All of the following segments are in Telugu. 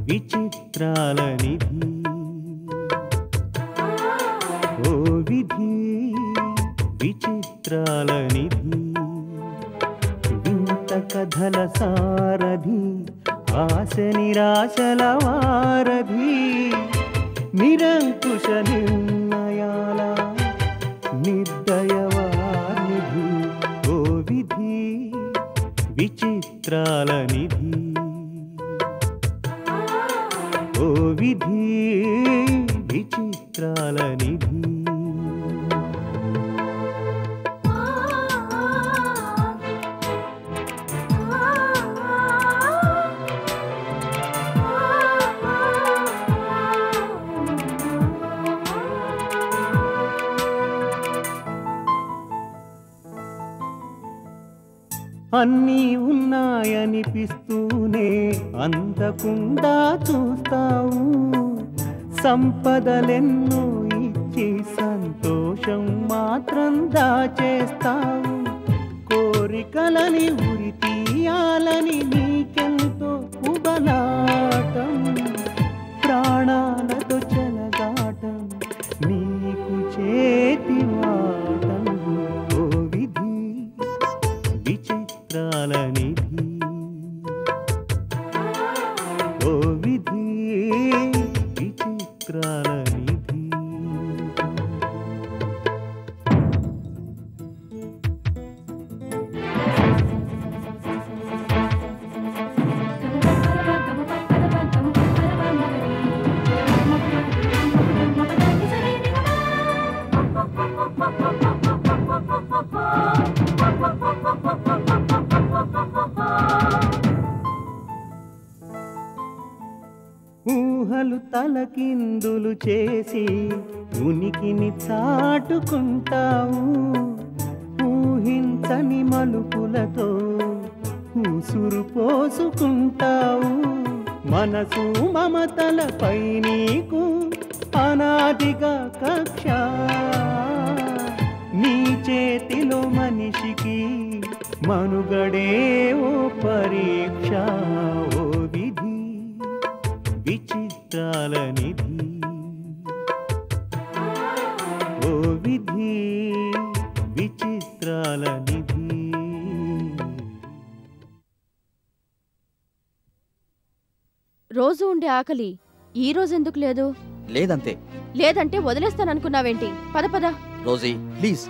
విచిత్రాల నిధి ఓ విధి విచిత్రాల నిధి వింత కథల సారథి ఆశ నిరాశల వారధి నిరంకుశ నిర్ణయాల నిర్దయవానిధి ఓ విధి విచిత్రాల నిధి ఓ విధి విచిత్రాల నిధి అన్నీ ఉన్నాయనిపిస్తూనే అందకుండా చూస్తావు సంపదలెన్నో ఇచ్చి సంతోషం మాత్రం దాచేస్తావు కోరికలని ఉరి తీయాలని నీకెంతో ఉబలాటం ప్రాణాలతో చెలగాటం నీకు చేతివాటం ఓ విధి విచిత్రాల నిధి ఓ విధి విచిత్రాల నిధి ఊహలు తలకిందులు చేసి ఉనికిని చాటుకుంటావు ఊహించని మలుపులతో ఉసురు పోసుకుంటావు మనసు మమతలపై నీకు అనాదిగా కక్ష నీ చేతిలో మనిషికి మనుగడే ఓ పరీక్ష ఓ విధి విచిత్రాల నిధి ఓ విధి విచిత్రాల నిధి రోజు ఉండే ఆకలి ఈ రోజు ఎందుకు లేదు? లేదంతే. లేదంటే వదిలేస్తాననుకున్నావేంటి? పద పద. రోజీ ప్లీజ్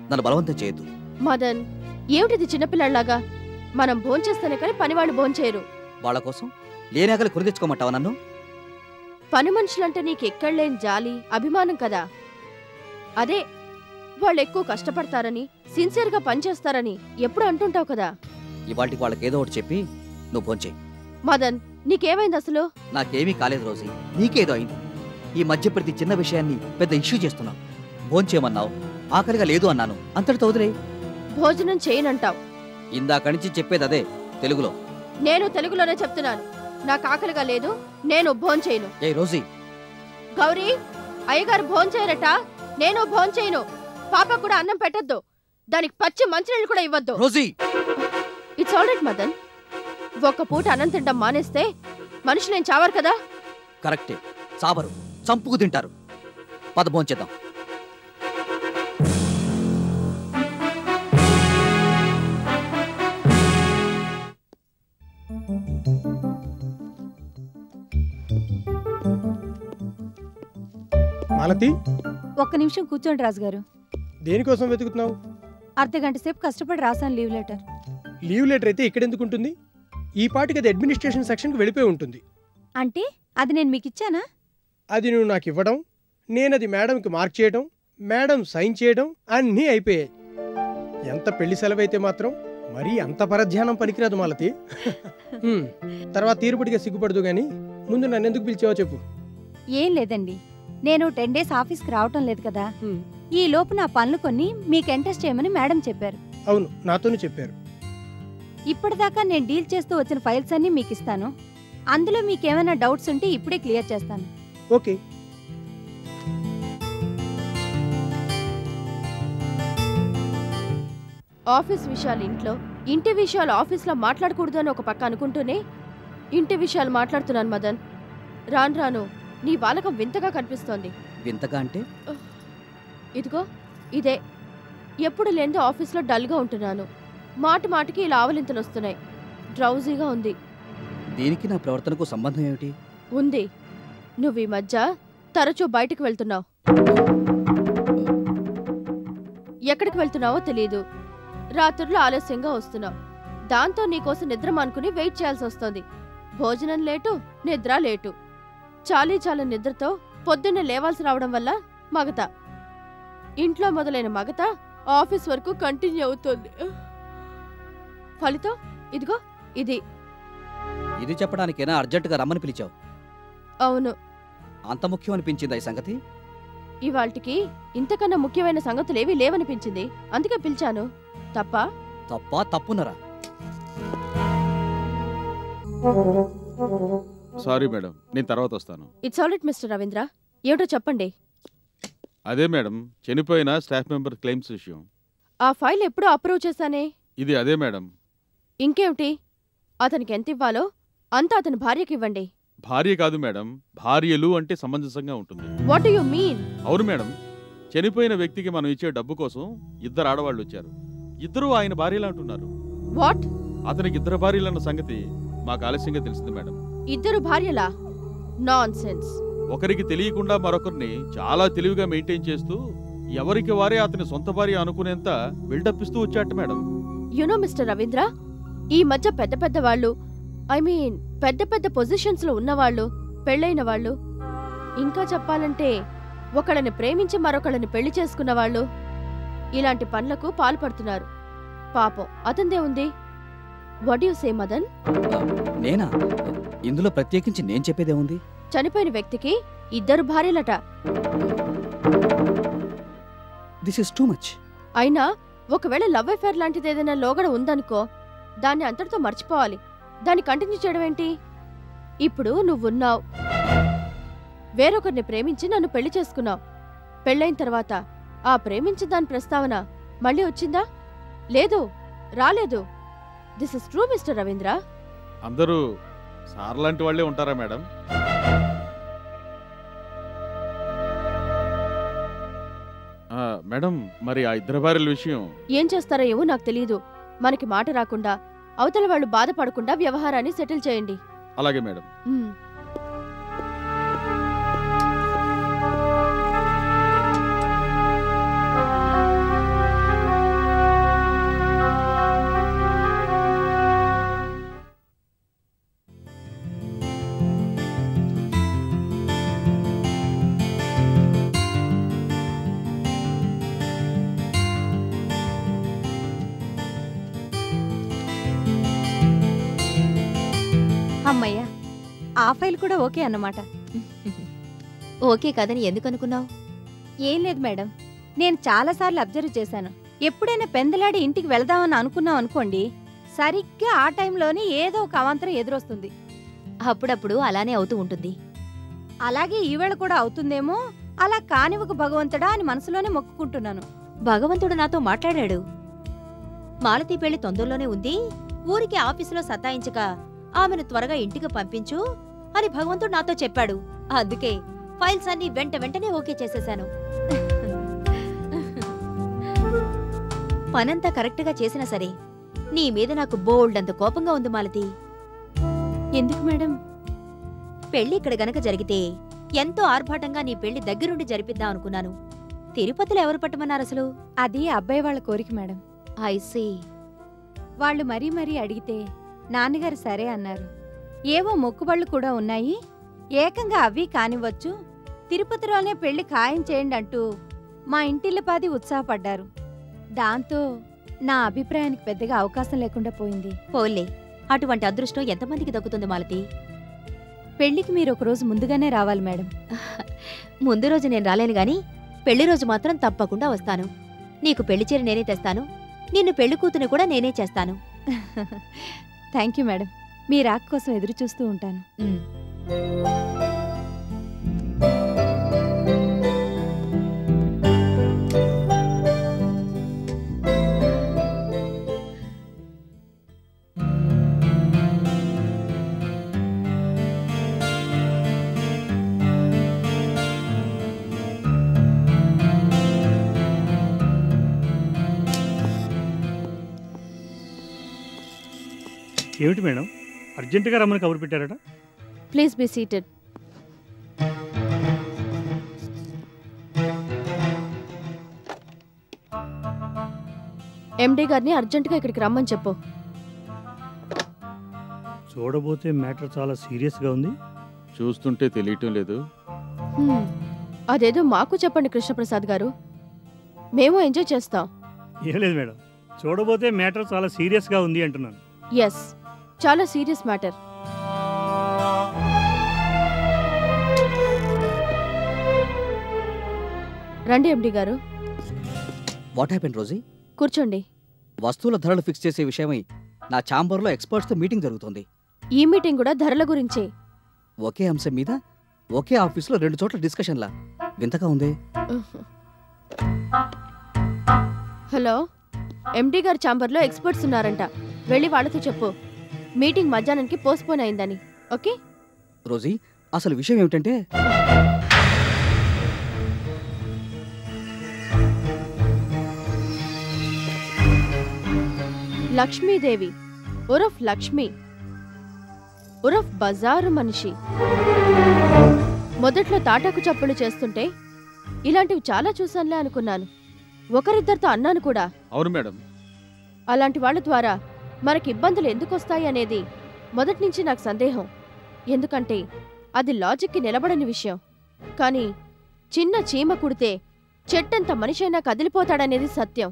నన్ను బలవంతం చేయొద్దు. మదన్, ఏమిటిది చిన్నపిల్లలాగా? మనం భోంచేస్తేనే కానీ పనివాళ్ళు భోంచేయరు. వాళ్ళ కోసం లేని ఆకలి కొని తెచ్చుకోమంటావా నన్ను? పని మనుషులంటే నీకెక్కడలేని జాలి అభిమానం కదా. అదే వాళ్ళు ఎక్కువ కష్టపడతారని సిన్సియర్గా పనిచేస్తారని ఎప్పుడు అంటుంటావు కదా. ఇవాళకి వాళ్ళకి ఏదో ఒకటి చెప్పి నువ్వు భోంచేయి. మదన్, నీకేమైంది అసలు? నాకేమీ కాలేదు రోజీ, నీకేదో అయింది. ఈ మధ్య ప్రతి చిన్న విషయాన్ని పెద్ద ఇష్యూ చేస్తున్నావు. భోంచేయమన్నావు, ఆకలిగా లేదు అన్నాను, అంతటితో వదిలే. భోజనం చేయనంటావు. ఇందాక నుంచి చెప్పేది అదే తెలుగులో. నేను తెలుగులోనే చెప్తున్నాను. నాకు ఆకలిగా లేదు, నేను భోంచేయను. ఏ రోజీ, గౌరీ, అయ్యగారు భోంచేయరట, నేను భోంచేయను. పాప కూడా అన్నం పెట్టద్దు, దానికి పచ్చి మంచినీళ్ళు కూడా ఇవ్వద్దు. Rosie, it's all right Madan. ఒక్క పూట అన్నం తింటాం మానేస్తే మనుషులేం చావరు కదా. కరెక్టే, చావరు, చంపుకు తింటారు. పద భోంచేద్దాం. మాలతి, ఒక్క నిమిషం కూర్చోండి రాజుగారు. దేనికోసం వెతుకుతున్నావు? అర్ధగంట సేపు కష్టపడి రాశాను లీవ్ లెటర్. లీవ్ లెటర్ అయితే ఇక్కడెందుకు ఉంటుంది? ఈ పాటికి అది అడ్మినిస్ట్రేషన్ సెక్షన్కి వెళ్ళిపోయి ఉంటుంది. అంటే అది నేను మీకు ఇచ్చానా? అది నువ్వు నాకు ఇవ్వడం, నేనది మేడంకి మార్క్ చేయడం, మేడం సైన్ చేయడం అన్నీ అయిపోయాయి. ఎంత పెళ్లి సెలవైతే మాత్రం మరీ అంత పరధ్యానం పనికిరాదు మాలతి. తర్వాత తీరుబడిగా సిగ్గుపడదు గాని ముందు నన్నెందుకు పిలిచావో చెప్పు. ఏం లేదండి, నేను 10 days ఆఫీస్కి రావటం లేదు కదా. ఈ లోపు నా పనులు కొన్ని మీకు ఎంటెస్ట్ చేయమని మేడం చెప్పారు. అవును, నాతోనే చెప్పారు. ఇప్పటిదాకా నేను డీల్ చేస్తూ వచ్చిన ఫైల్స్ అన్ని మీకు ఇస్తాను. అందులో మీకేమైనా డౌట్స్ ఉంటే ఇప్పుడే క్లియర్ చేస్తాను. ఓకే. ఆఫీస్ విషయాలు ఇంట్లో, ఇంటి విషయాలు ఆఫీస్లో మాట్లాడకూడదు అని ఒక పక్క అనుకుంటూనే ఇంటి విషయాలు మాట్లాడుతున్నాను మదన్. రాను రాను నీ వాలకం వింతగా కనిపిస్తోంది. వింతగా అంటే? ఇదిగో ఇదే. ఎప్పుడు లేనిది ఆఫీస్లో డల్గా ఉంటున్నాను. మాటి మాటికి ఇలా ఆవలింతలు వస్తున్నాయి. డ్రౌజీగా ఉంది. దీనికి నా ప్రవర్తనకు సంబంధం ఏమిటి? ఉంది. నువ్వు ఈ మధ్య తరచూ బయటకు వెళ్తున్నావు. ఎక్కడికి వెళ్తున్నావో తెలీదు. రాత్రుల్లో ఆలస్యంగా వస్తున్నావు. దాంతో నీకోసం నిద్ర మానుకుని వెయిట్ చేయాల్సి వస్తోంది. భోజనం లేటు, నిద్ర లేటు. చాలీ నిద్రతో పొద్దున్నే లేవాల్సి రావడం వల్ల మగత. ఇంట్లో మొదలైన మగత ఆఫీస్ వరకు కంటిన్యూ అవుతోంది. ఫలితం ఇదిగో ఇది. ఇది చెప్పడానికేనా అర్జెంటుగా రమ్మని పిలిచావు? అవును. అంత ముఖ్యం అనిపించిందా ఈ సంగతి? ఇవాల్టికి ఇంతకన్నా ముఖ్యమైన సంగతులేవీ లేవనిపించింది. అందుకే పిలిచాను. తప్పా? తప్పునరా? సారీ మేడం, నేను తర్వాత వస్తాను. It's all right mister Ravindra. ఏమిటో చెప్పండి. అదే మేడం, చనిపోయిన స్టాఫ్ మెంబర్ క్లెయిమ్స్ విషయం. ఆ ఫైల్ ఎప్పుడో అప్రూవ్ చేశానే. ఇది అదే మేడం. ఇంకేమిటి? అతనికి ఎంత ఇవ్వాలో అంతా అతని భార్యకి ఇవ్వండి. భార్య కాదు మేడం, భార్యలు అంటే సమంజసంగా ఉంటుంది. What do you mean? అవును మేడం, చనిపోయిన వ్యక్తికి మనం ఇచ్చే డబ్బు కోసం 2 ఆడవాళ్ళు వచ్చారు. 2 ఆయన భార్యలు అంటున్నారు. వాట్? అతనికి 2 భార్యలన్న సంగతి మాకు ఆలస్యంగా తెలిసింది మేడం. 2 భార్యలా? Non sense. ఒకరికి తెలియకుండా మరొకరిని చాలా తెలివిగా మెయింటైన్ చేస్తూ ఎవరికి వారే అతని సొంత భార్య అనుకునేంత బిల్డప్ ఇస్తూ వచ్చాట మేడం. యునో మిస్టర్ రవీంద్ర, ఈ మధ్య పెద్ద పెద్ద వాళ్ళు, పెద్ద పెద్ద పొజిషన్స్ లో ఉన్నవాళ్ళు, పెళ్ళైన వాళ్ళు, ఇంకా చెప్పాలంటే ఒకళ్ళని ప్రేమించి మరొకళ్ళని పెళ్లి చేసుకున్న వాళ్ళు ఇలాంటి పనులకు పాల్పడుతున్నారు. పాపం అతందే ఉంది. What you say Madan? నేనా? ఇందులో ప్రత్యేకించి నేను చెప్పేదే ఉంది. చనిపోయిన వ్యక్తికి 2 భార్యలట. This is too much. అయినా ఒకవేళ లవ్ అఫేర్ లాంటిది ఏదైనా లోగడ ఉందనుకో, దాన్ని అంతటితో మర్చిపోవాలి. దాన్ని కంటిన్యూ చేయడం ఏంటి? ఇప్పుడు నువ్వున్నావు, వేరొకరిని ప్రేమించి నన్ను పెళ్లి చేసుకున్నావు. పెళ్ళైన తర్వాత ఆ ప్రేమించిన దాని ప్రస్తావన మళ్ళీ వచ్చిందా? లేదు, రాలేదు. This is true mister Ravindra. అందరూ సార్ లాంటి వాళ్లే ఉంటారా మేడం? మేడం, మరి ఆ 2 భార్యల విషయం ఏం చేస్తారో ఏమో నాకు తెలీదు. మనకి మాట రాకుండా అవతల వాళ్ళు బాధపడకుండా వ్యవహారాన్ని సెటిల్ చేయండి. అలాగే మేడం. అమ్మయ్యా, ఆ ఫైల్ కూడా ఓకే అన్నమాట. ఓకే కదని ఎందుకు అనుకున్నావు? ఏం లేదు మేడం, నేను చాలాసార్లు అబ్జర్వ్ చేశాను. ఎప్పుడైనా పెందలాడి ఇంటికి వెళదామని అనుకున్నాం అనుకోండి, సరిగ్గా ఆ టైంలోనే ఏదో ఒక అవాంతరం ఎదురొస్తుంది. అప్పుడప్పుడు అలానే అవుతూ ఉంటుంది. అలాగే ఈవేళ కూడా అవుతుందేమో. అలా కానివ్వక భగవంతుడా అని మనసులోనే మొక్కుకుంటున్నాను. భగవంతుడు నాతో మాట్లాడాడు. మాలతీ పెళ్లి తొందరలోనే ఉంది, ఊరికి ఆఫీసులో సతాయించక ఆమెను త్వరగా ఇంటికి పంపించు అని భగవంతుడు నాతో చెప్పాడు. అందుకే ఫైల్స్ అన్ని వెంటనే ఓకే చేసేశాను. పనంతా కరెక్ట్గా చేసినా సరే నీ మీద నాకు బోల్డ్ అంత కోపంగా ఉంది మాలతి. ఎందుకు మేడం? పెళ్లి ఇక్కడ గనక జరిగితే ఎంతో ఆర్భాటంగా నీ పెళ్లి దగ్గరుండి జరిపిద్దాం అనుకున్నాను. తిరుపతిలో ఎవరు పట్టమన్నారు అసలు? అది అబ్బాయి వాళ్ళ కోరిక మేడం. I see. వాళ్ళు మరీ అడిగితే నాన్నగారు సరే అన్నారు. ఏవో మొక్కుబళ్ళు కూడా ఉన్నాయి, ఏకంగా అవి కానివ్వచ్చు, తిరుపతిలోనే పెళ్లి ఖాయం చేయండి అంటూ మా ఇంటిల్లపాది ఉత్సాహపడ్డారు. దాంతో నా అభిప్రాయానికి పెద్దగా అవకాశం లేకుండా పోయింది. పోలే, అటువంటి అదృష్టం ఎంతమందికి దక్కుతుంది మాలతి? పెళ్లికి మీరు ఒకరోజు ముందుగానే రావాలి మేడం. ముందు రోజు నేను రాలేను గాని పెళ్లి రోజు మాత్రం తప్పకుండా వస్తాను. నీకు పెళ్లి చీర నేనే తెస్తాను, నిన్ను పెళ్లి కూతుని కూడా నేనే చేస్తాను. Thank you madam. మీ రాక కోసం ఎదురు చూస్తూ ఉంటాను. ఏమిటి మేడం, అర్జెంటుగా రమ్మని కబురు పెట్టారట? Please be seated. ఎండి గారిని అర్జెంటుగా ఇక్కడికి రమ్మని చెప్పు. చూడబోతే మ్యాటర్ చాలా సీరియస్గా ఉంది. చూస్తుంటే తెలియటం లేదు. అదేదో మాకు చెప్పండి కృష్ణప్రసాద్ గారు, మేము ఎంజాయ్ చేస్తాం. ఏం లేదు మేడం, చూడబోతే మ్యాటర్ చాలా సీరియస్గా ఉంది అంటున్నాను. ఎస్, చాలా సీరియస్ మ్యాటర్. రండి ఎండి గారు. What happen Rosie? కూర్చోండి. వస్తువుల ధరలు ఫిక్స్ చేసే విషయమై నా ఛాంబర్లో ఎక్స్పర్ట్స్తో మీటింగ్ జరుగుతుంది. ఈ మీటింగ్ కూడా ధరల గురించే. ఒకే అంశం మీద ఒకే ఆఫీసులో 2 చోట్ల డిస్కషన్లా? వింతగా ఉంది. హలో, ఎండి గారి ఛాంబర్లో ఎక్స్పర్ట్స్ ఉన్నారంట. వెళ్ళి వాళ్ళతో చెప్పు మీటింగ్ మధ్యాహ్నానికి పోస్ట్పోన్ అయిందని. ఓకే రోజీ, అసలు విషయం ఏమిటంటే లక్ష్మీదేవి ఉరఫ్ లక్ష్మి ఉరఫ్ బజారు మనిషి మొదట్లో తాటాకు చప్పులు చేస్తుంటే ఇలాంటివి చాలా చూసానులే అనుకున్నాను. ఒకరిద్దరితో అన్నాను కూడా. అవును మేడం. అలాంటి వాళ్ళ ద్వారా మనకి ఇబ్బందులు ఎందుకు వస్తాయి అనేది మొదటి నుంచి నాకు సందేహం. ఎందుకంటే అది లాజిక్కి నిలబడని విషయం. కానీ చిన్న చీమ కుడితే చెట్టంత మనిషైనా కదిలిపోతాడనేది సత్యం.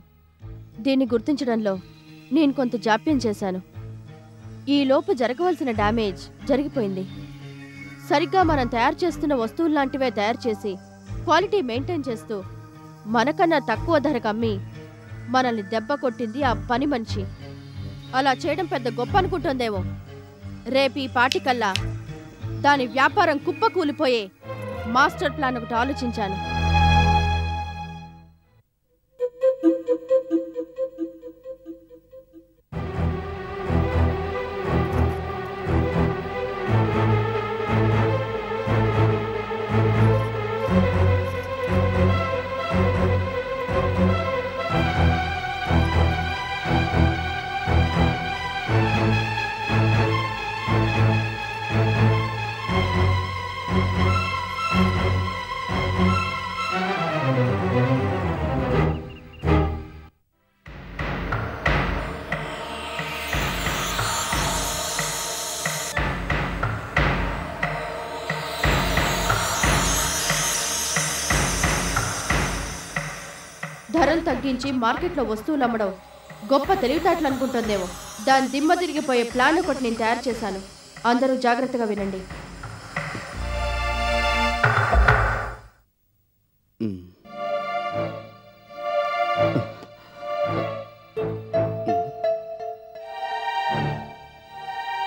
దీన్ని గుర్తించడంలో నేను కొంత జాప్యం చేశాను. ఈలోపు జరగవలసిన డ్యామేజ్ జరిగిపోయింది. సరిగ్గా మనం తయారు చేస్తున్న వస్తువుల్లాంటివే తయారు చేసి క్వాలిటీ మెయింటైన్ చేస్తూ మనకన్నా తక్కువ ధరకు అమ్మి మనల్ని దెబ్బ కొట్టింది ఆ పని మనిషి. అలా చేయడం పెద్ద గొప్ప అనుకుంటుందేమో. రేపు ఈ పాటికల్లా దాని వ్యాపారం కుప్పకూలిపోయే మాస్టర్ ప్లాన్ ఒకటి ఆలోచించాను. ధరలు తగ్గించి మార్కెట్లో వస్తువులు అమ్మడం గొప్ప తెలివితేటలు అనుకుంటుందేమో. దాని దిమ్మ తిరిగిపోయే ప్లాన్ ఒకటి నేను తయారు చేశాను. అందరూ జాగ్రత్తగా వినండి.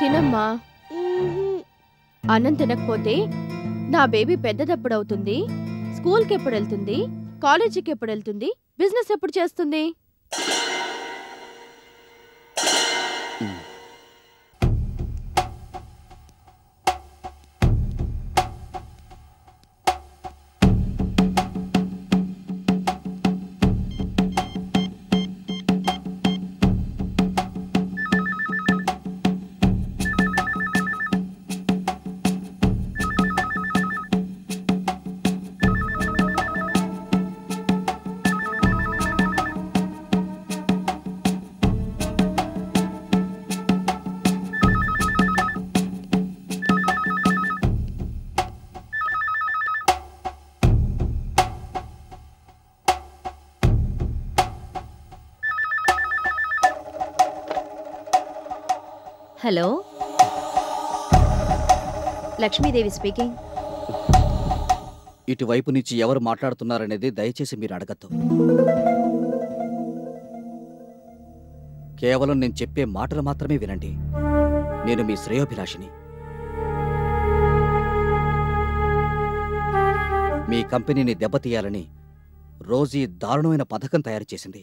తినమ్మా. అన్నం తినకపోతే నా బేబీ పెద్దదెప్పుడవుతుంది, స్కూల్కి ఎప్పుడు వెళ్తుంది, కాలేజీకి ఎప్పుడు వెళ్తుంది, బిజినెస్ ఎప్పుడు చేస్తుంది? Hello, Lakshmidevi speaking. ఇటువైపు నుంచి ఎవరు మాట్లాడుతున్నారనేది దయచేసి మీరు అడగద్దు. కేవలం నేను చెప్పే మాటలు మాత్రమే వినండి. నేను మీ శ్రేయోభిలాషిని. మీ కంపెనీని దెబ్బతీయాలని రోజీ దారుణమైన పథకం తయారు చేసింది.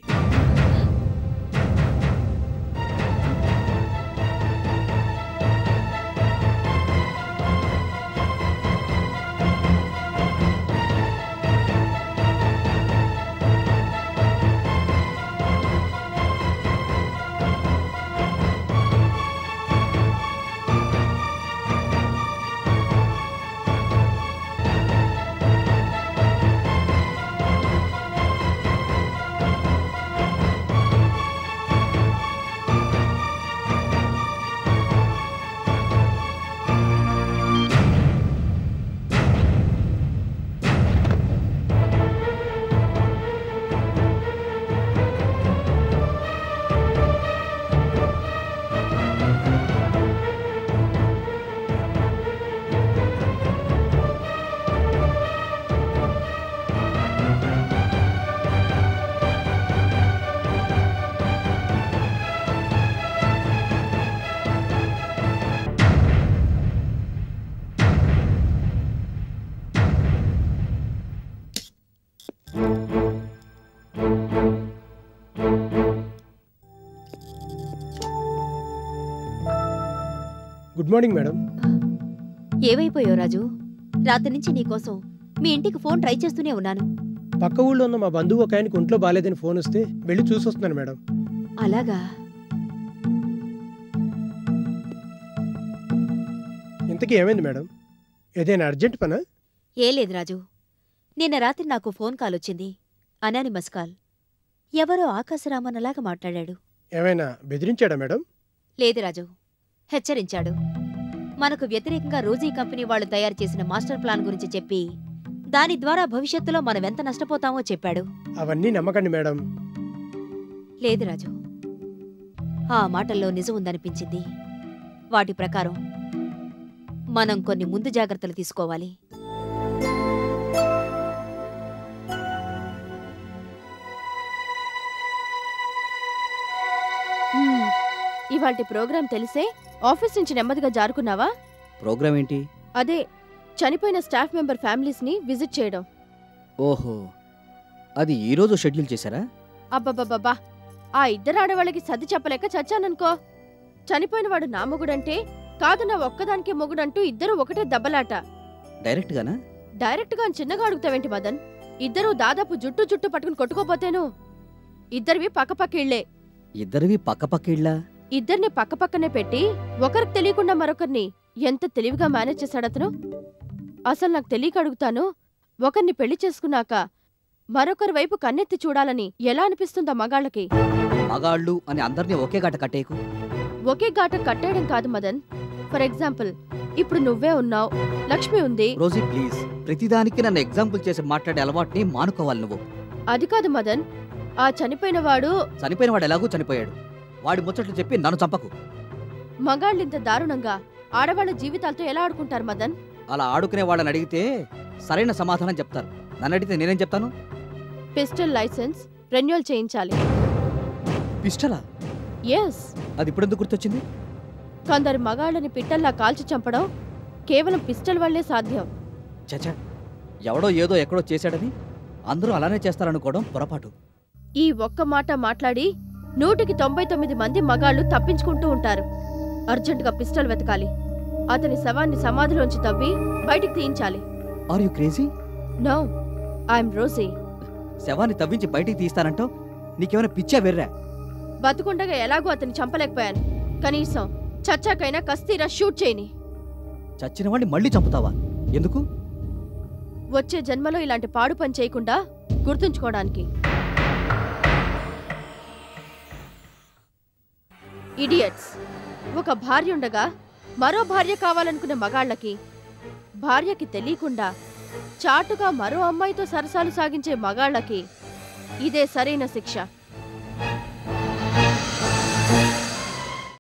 Good morning madam. ఏవైపోయావు రాజు? రాత్రి నుంచి నీకోసం మీ ఇంటికి ఫోన్ ట్రై చేస్తూనే ఉన్నాను. పక్క ఊళ్ళో ఉన్న మా బంధువు ఒక ఆయనకి ఒంట్లో బాగాలేదని ఫోన్ వస్తే వెళ్ళి చూసొస్తున్నాను మేడం. అలాగా? ఇంతకీ ఏమైంది మేడం? ఏదైనా అర్జెంట్ పనా? ఏ లేదు రాజు, నిన్న రాత్రి నాకు ఫోన్ కాల్ వచ్చింది. Anonymous call. ఎవరో ఆకాశరామన్నలాగా మాట్లాడాడు. ఏమైనా బెదిరించాడా మేడం? లేదు రాజు, హెచ్చరించాడు. మనకు వ్యతిరేకంగా రోజీ కంపెనీ వాళ్ళు తయారు చేసిన మాస్టర్ ప్లాన్ గురించి చెప్పి దాని ద్వారా భవిష్యత్తులో మనమెంత నష్టపోతామో చెప్పాడు. అవన్నీ నమ్మకండి మేడం. లేదు రాజు, ఆ మాటల్లో నిజం ఉందనిపించింది. వాటి ప్రకారం మనం కొన్ని ముందు జాగ్రత్తలు తీసుకోవాలి. ఇవాల్టి ప్రోగ్రాం తెలిసే ఆఫీస్ నుంచి నెమ్మదిగా జారుకున్నావా? ప్రోగ్రామ్ ఏంటి? అదే చనిపోయిన స్టాఫ్ మెంబర్ ఫ్యామిలీస్ ని విజిట్ చేయడం. ఓహో, అది ఈరోజు షెడ్యూల్ చేశారా? అబ్బబ్బబ్బబ్బా, ఆ ఇద్దరు ఆడవాళ్ళకి సర్ది చెప్పలేక చచ్చాననుకో. చనిపోయిన వాడు నా మొగుడంటే కాదు నా ఒక్కదానికే మొగుడంటూ ఇద్దరు ఒకటే దెబ్బలాట. డైరెక్ట్ గానా? డైరెక్ట్ గా చిన్నగా అడుగుతావేంటి మదన్? ఇద్దరు దాదాపు జుట్టు పట్టుకుని కొట్టుకోపోతేను. ఇద్దరివి పక్కపక్క ఇళ్లే. ఇద్దరివి పక్కపక్క ఇళ్ళా? ఇద్దరిని పక్కపక్కనే పెట్టి ఒకరికి తెలియకుండా మరొకరిని ఎంత తెలివిగా మేనేజ్ చేశాడతను. అసలు నాకు తెలియక అడుగుతాను, ఒకరిని పెళ్లి చేసుకున్నాక మరొకరి వైపు కన్నెత్తి చూడాలని ఎలా అనిపిస్తుందా మగాళ్ళకి? మగాళ్ళు అని అందరినీ ఒకే గాట కట్టేకు. ఒకే గాట కట్టేయడం కాదు మదన్. ఫర్ ఎగ్జాంపుల్, ఇప్పుడు నువ్వే ఉన్నావు, లక్ష్మి ఉంది. రోజీ ప్లీజ్, ప్రతిదానికి నన్ను ఎగ్జాంపుల్ చేసి మాట్లాడే అలవాటుని మానుకోవాలి నువ్వు. అది కాదు మదన్, ఆ చనిపోయినవాడు ఎలాగూ చనిపోయాడు. వాడి ముచ్చట్లు చెప్పి నన్ను చంపకు. మగాళ్ళింత దారుణంగా ఆడవాళ్ళ జీవితాలతో ఎలా ఆడుకుంటారు మదన్? అలా ఆడుకునే వాళ్ళని అడిగితే సరైన సమాధానం చెప్తారు. నన్ను అడిగితే నేనేం చెప్తాను? పిస్టల్ లైసెన్స్ రెన్యూల్ చేయించాలి. పిస్టలా? ఎస్. అది ఇప్పుడెందుకు గుర్తొచ్చింది? కొందరు మగాళ్ళని పిట్టల్లా కాల్చి చంపడం కేవలం పిస్టల్ వల్లే సాధ్యం. చచా, ఎవడో ఏదో ఎక్కడో చేశాడని అందరూ అలానే చేస్తారనుకోవడం పొరపాటు. ఈ ఒక్క మాట మాట్లాడి 199 మంది మగాళ్ళు తప్పించుకుంటూ ఉంటారు. అర్జెంటుగా పిస్టల్ వెతకాలి. అతని శవాన్ని సమాధిలోంచి తవ్వి బయటికి తీయించాలి. Are you crazy? No, I'm Rosy. శవాన్ని తవ్వించి బయటికి తీస్తానంటో నీకేమైనా పిచ్చా వెర్రా? బతుకుండగా ఎలాగో అతన్ని చంపలేకపోయాను. కనీసం చచ్చాకైనా కస్తీరా షూట్ చేయని. చచ్చిన వాడిని మళ్ళీ చంపుతావా? ఎందుకు? వచ్చే జన్మలో ఇలాంటి పాడు పని చేయకుండా గుర్తుంచుకోవడానికి. ఇడియట్స్. ఒక భార్య ఉండగా మరో భార్య కావాలనుకునే మగాళ్ళకి, భార్యకి తెలియకుండా చాటుగా మరో అమ్మాయితో సరసాలు సాగించే మగాళ్ళకి ఇదే సరైన శిక్ష.